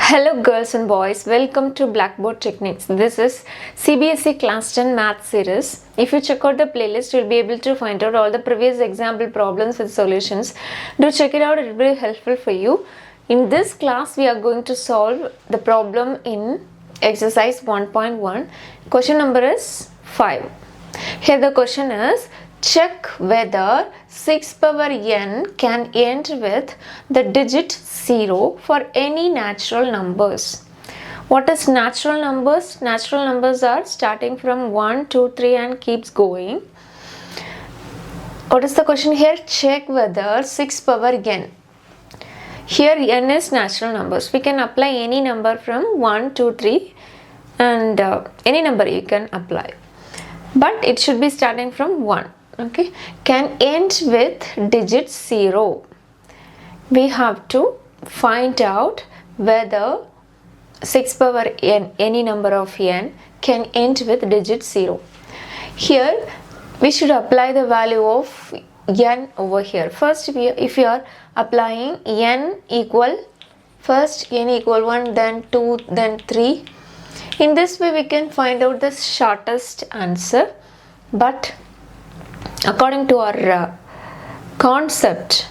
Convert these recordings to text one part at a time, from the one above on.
Hello girls and boys, welcome to Blackboard Techniques. This is CBSE Class 10 Math Series. If you check out the playlist, you'll be able to find out all the previous example problems with solutions. Do check it out, it will be helpful for you. In this class, we are going to solve the problem in exercise 1.1. Question number is 5. Here the question is, check whether 6 power n can end with the digit 0 for any natural numbers. What is natural numbers? Natural numbers are starting from 1, 2, 3 and keeps going. What is the question here? Check whether 6 power n. Here n is natural numbers. We can apply any number from 1, 2, 3 and any number you can apply. But it should be starting from 1. Okay, can end with digit 0. We have to find out whether 6 power n, any number of n, can end with digit 0. Here we should apply the value of n over here. First, if you are applying n equal, first n equal 1, then 2, then 3. In this way we can find out the shortest answer, but according to our concept,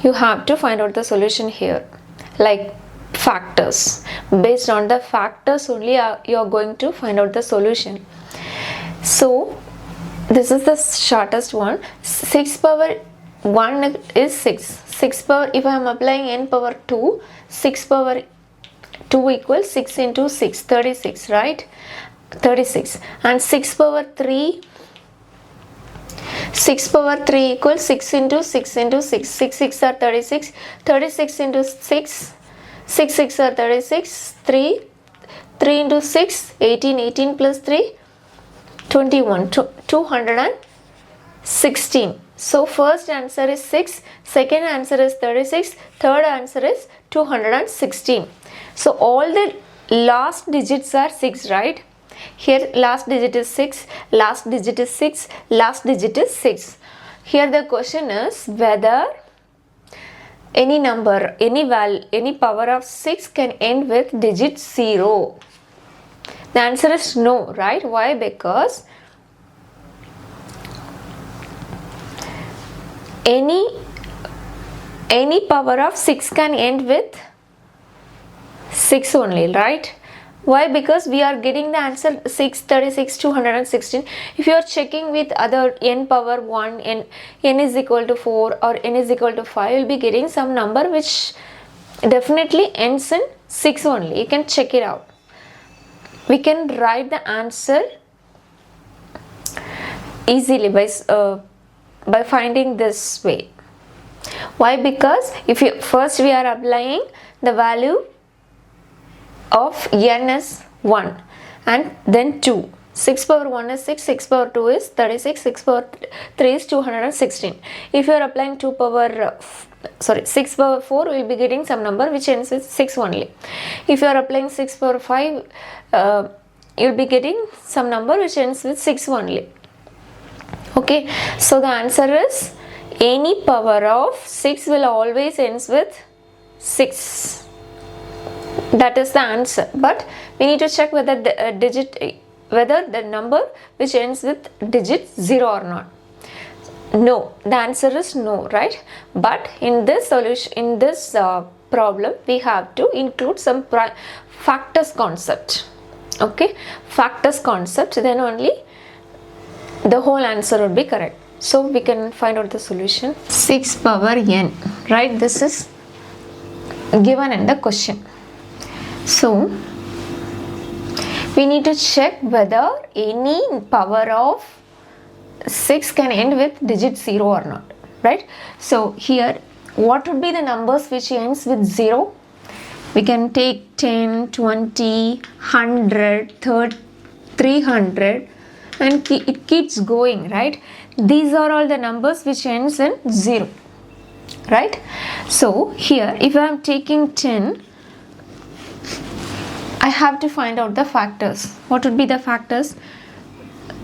you have to find out the solution here, like factors. Based on the factors only you are going to find out the solution. So this is the shortest one. 6 power 1 is 6. 6 power, if I am applying n power 2, 6 power 2 equals 6 into 6, 36, right? 36. And 6 power 3, 6 power 3 equals 6 into 6 into 6. 6 6 are 36. 36 into 6. 6 6 are 36. 3 into 6. 18. 18 plus 3. 21. 216. So first answer is 6. Second answer is 36. Third answer is 216. So all the last digits are 6, right? Here last digit is 6, last digit is 6, last digit is 6. Here the question is whether any number, any power of 6 can end with digit 0. The answer is no, right? Why? Because any power of 6 can end with 6 only, right? Why? Because we are getting the answer 6, 36, 216. If you are checking with other n power 1, n is equal to 4 or n is equal to 5, you will be getting some number which definitely ends in 6 only. You can check it out. We can write the answer easily by finding this way. Why? Because if you first we are applying the value of n is 1 and then 2. 6 power 1 is 6, 6 power 2 is 36, 6 power 3 is 216. If you are applying 6 power 4, we will be getting some number which ends with 6 only. If you are applying 6 power 5, you will be getting some number which ends with 6 only. Okay, so the answer is any power of 6 will always ends with 6. That is the answer, but we need to check whether the number which ends with digit 0 or not. No, the answer is no, right? But in this solution, in this problem, we have to include some factors concept. Okay, factors concept, then only the whole answer would be correct. So we can find out the solution. 6 power n, right? This is given in the question. So we need to check whether any power of 6 can end with digit 0 or not, right? So here what would be the numbers which ends with 0? We can take 10, 20, 100, 300 and it keeps going, right? These are all the numbers which ends in 0, right? So here if I am taking 10, I have to find out the factors. What would be the factors?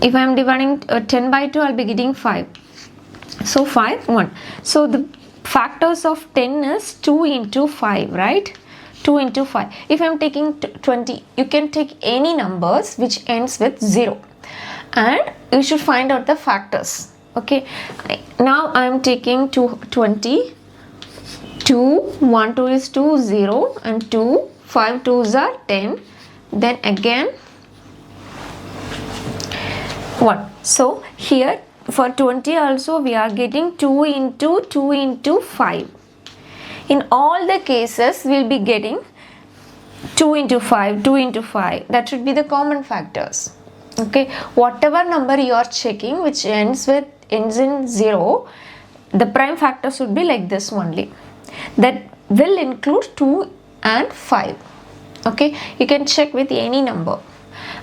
If I am dividing 10 by 2, I will be getting 5. So 5, 1. So the factors of 10 is 2 into 5, right? 2 into 5. If I am taking 20, you can take any numbers which ends with 0 and you should find out the factors. Okay, now I am taking 20, 2, 1, 2 is 2, 0 and 2, 5 2s are 10, then again 1. So here for 20 also we are getting 2 into 5. In all the cases we will be getting 2 into 5, 2 into 5. That should be the common factors. Okay, whatever number you are checking which ends in 0, the prime factors would be like this only. That will include 2 and 5. Okay, you can check with any number.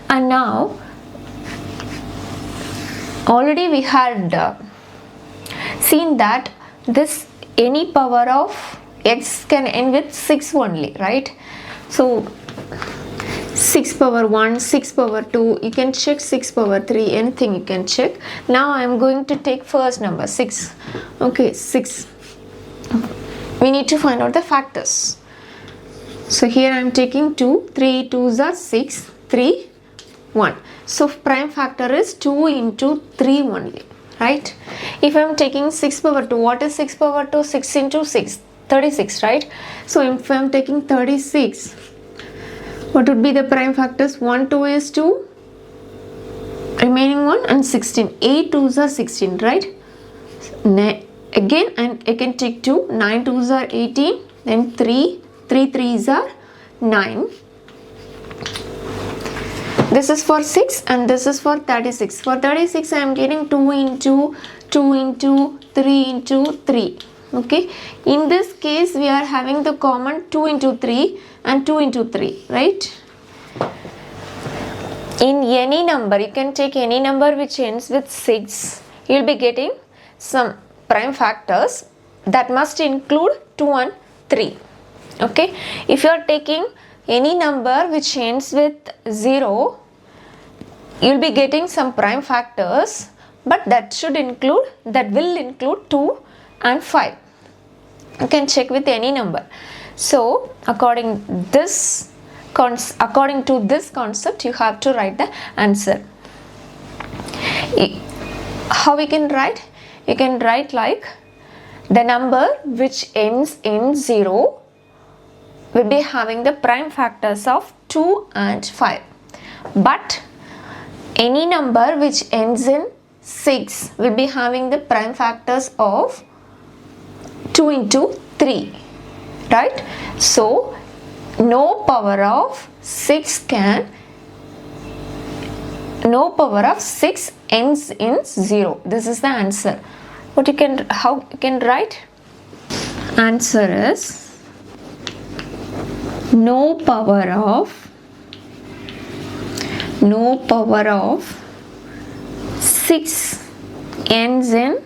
And now already we had seen that this any power of x can end with 6 only, right? So 6 power 1, 6 power 2, you can check 6 power 3, anything you can check. Now I am going to take first number 6. Okay, 6. We need to find out the factors. So here I am taking 2, 3 2s are 6, 3, 1. So prime factor is 2 into 3 only, right? If I am taking 6 power 2, what is 6 power 2? 6 into 6, 36, right? So if I am taking 36, what would be the prime factors? 1, 2 is 2, remaining 1 and 16. 8 2s are 16, right? Again, and I can take 2, 9 2s are 18, then 3 3s are 9. This is for 6 and this is for 36. For 36 I am getting 2 into 2 into 3 into 3. Okay, in this case we are having the common 2 into 3 and 2 into 3, right? In any number, you can take any number which ends with 6, you will be getting some prime factors that must include 2 and 3. Okay, if you are taking any number which ends with 0, you will be getting some prime factors, but that will include 2 and 5. You can check with any number. So according to this concept, you have to write the answer. How we can write? You can write like the number which ends in 0 will be having the prime factors of 2 and 5, but any number which ends in 6 will be having the prime factors of 2 into 3, right? So no power of 6 ends in 0. This is the answer. How you can write? Answer is no power of 6 ends in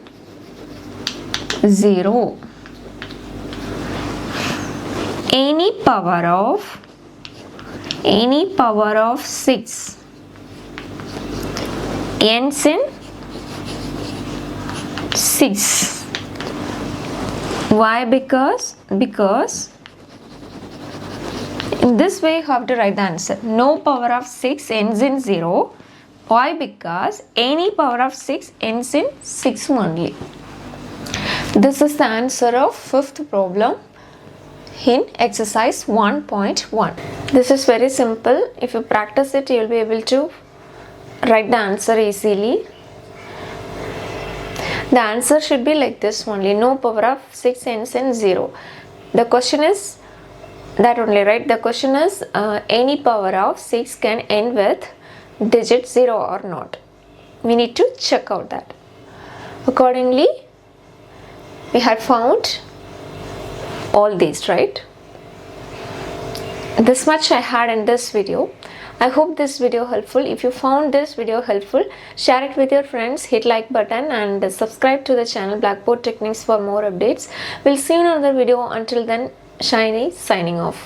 0. Any power of 6 ends in 6. Why? Because in this way you have to write the answer. No power of 6 ends in 0. Why? Because any power of 6 ends in 6 only. This is the answer of 5th problem in exercise 1.1. This is very simple. If you practice it, you will be able to write the answer easily. The answer should be like this only. No power of 6 ends in 0. The question is that only, right? The question is any power of 6 can end with digit 0 or not. We need to check out that. Accordingly, we had found all these, right? This much I had in this video. I hope this video helpful. If you found this video helpful, share it with your friends, hit like button and subscribe to the channel Blackboard Techniques for more updates. We'll see you in another video. Until then, Shiny signing off.